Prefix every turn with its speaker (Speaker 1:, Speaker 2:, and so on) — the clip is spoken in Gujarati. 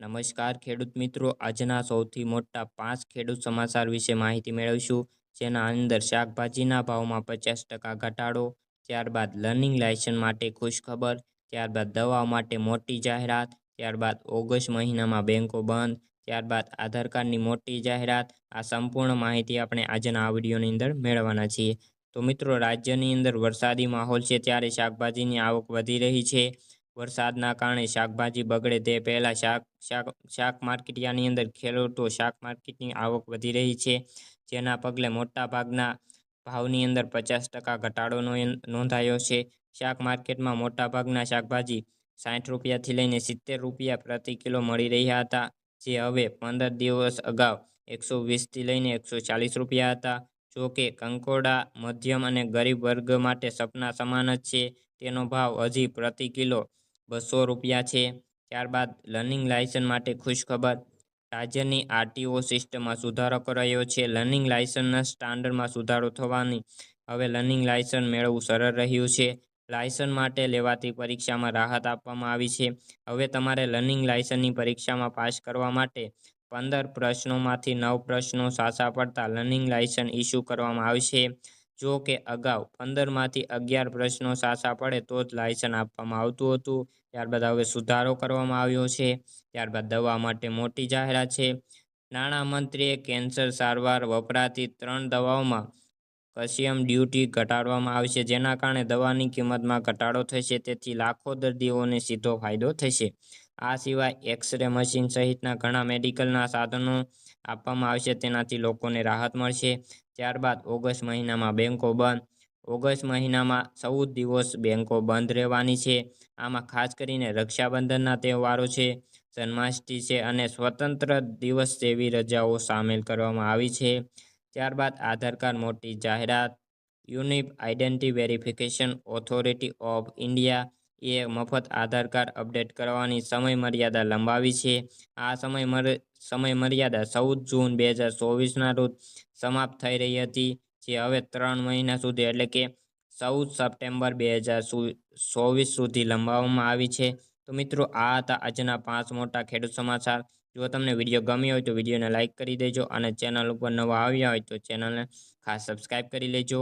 Speaker 1: નમસ્કાર ખેડૂત મિત્રો, આજના સૌથી મોટા 5 ખેડૂત સમાચાર વિશે માહિતી મેળવીશું. જેના અંદર શાકભાજીના ભાવમાં 50% ઘટાડો, ત્યારબાદ લર્નિંગ લાયસન્સ માટે ખુશખબર, ત્યારબાદ દવા માટે મોટી જાહેરાત, ત્યારબાદ ઓગસ્ટ મહિનામાં બેંકો બંધ, ત્યારબાદ આધાર કાર્ડની મોટી જાહેરાત. આ સંપૂર્ણ માહિતી આપણે આજના આ વિડીયોની અંદર મેળવવાના છીએ. તો મિત્રો, રાજ્યની અંદર વરસાદી માહોલ છે ત્યારે શાકભાજીની આવક વધી રહી છે. વરસાદના કારણે શાકભાજી બગડે તે પહેલા શાક માર્કેટયાર્ડની અંદર ખેડૂતો શાક માર્કેટની આવક વધી રહી છે. જેના પગલે મોટા ભાગના ભાવની અંદર 50% ઘટાડો નોંધાયો છે. શાક માર્કેટમાં મોટા ભાગના શાકભાજી 60 રૂપિયાથી લઈને 70 રૂપિયા પ્રતિ કિલો મળી રહ્યા હતા, જે હવે 15 દિવસ અગાઉ 120થી લઈને 140 રૂપિયા હતા. જો કે કંકોડા મધ્યમ અને ગરીબ વર્ગ માટે સપના સમાન જ છે. તેનો ભાવ હજી પ્રતિ કિલો 200 રૂપિયા છે. ત્યારબાદ લર્નિંગ લાયસન્સ માટે ખુશખબર. રાજ્યની આરટીઓ સિસ્ટમમાં સુધારો કરાયો છે. લર્નિંગ લાયસન્સના સ્ટાન્ડર્ડમાં સુધારો થવાની હવે લર્નિંગ લાયસન્સ મેળવવું સરળ રહ્યું છે. લાયસન્સ માટે લેવાતી પરીક્ષામાં રાહત આપવામાં આવી છે. હવે તમારે લર્નિંગ લાયસન્સની પરીક્ષામાં પાસ કરવા માટે 15 પ્રશ્નોમાંથી 9 પ્રશ્નો સાચા પડતા લર્નિંગ લાયસન્સ ઇસ્યુ કરવામાં આવશે. જો કે અગાઉ 15માંથી 11 પ્રશ્નો સાચા પડે તો જ લાયસન્સ આપવામાં આવતું હતું. ત્યારબાદ હવે સુધારો કરવામાં આવ્યો છે. ત્યારબાદ દવા માટે મોટી જાહેરાત છે. નાણામંત્રીએ કેન્સર સારવાર વપરાતી 3 દવાઓમાં કસ્ટમ ડ્યુટી ઘટાડવામાં આવશે, જેના કારણે દવાની કિંમતમાં ઘટાડો થશે. તેથી લાખો દર્દીઓને સીધો ફાયદો થશે. આ સિવાય એક્સ-રે મશીન સહિતના ઘણા મેડિકલના સાધનો આપવામાં આવશે, તેનાથી લોકોને રાહત મળશે. ત્યારબાદ ઓગસ્ટ મહિનામાં બેંકો બંધ. ઓગસ્ટ મહિનામાં 14 દિવસ બેંકો બંધ રહેવાની છે. આમાં ખાસ કરીને રક્ષાબંધનના તહેવારો છે, જન્માષ્ટમી છે અને સ્વતંત્ર દિવસ જેવી રજાઓ સામેલ કરવામાં આવી છે. ત્યારબાદ આધાર કાર્ડ મોટી જાહેરાત. Unique identity verification authority of India એ મફત આધાર કાર્ડ અપડેટ કરવાની સમય મર્યાદા લંબાવી છે. આ સમય મર્યાદા 14 જૂન 2024ના રોજ સમાપ્ત થઈ રહી હતી, જે હવે 3 મહિના સુધી એટલે કે 14 સપ્ટેમ્બર 2024 સુધી લંબાવવામાં આવી છે. તો મિત્રો, આ હતા આજના 5 મોટા ખેડૂત સમાચાર. જો તમને વિડીયો ગમ્યો હોય તો વિડીયોને લાઇક કરી દેજો અને ચેનલ ઉપર નવા આવ્યા હોય તો ચેનલને ખાસ સબસ્ક્રાઇબ કરી લેજો.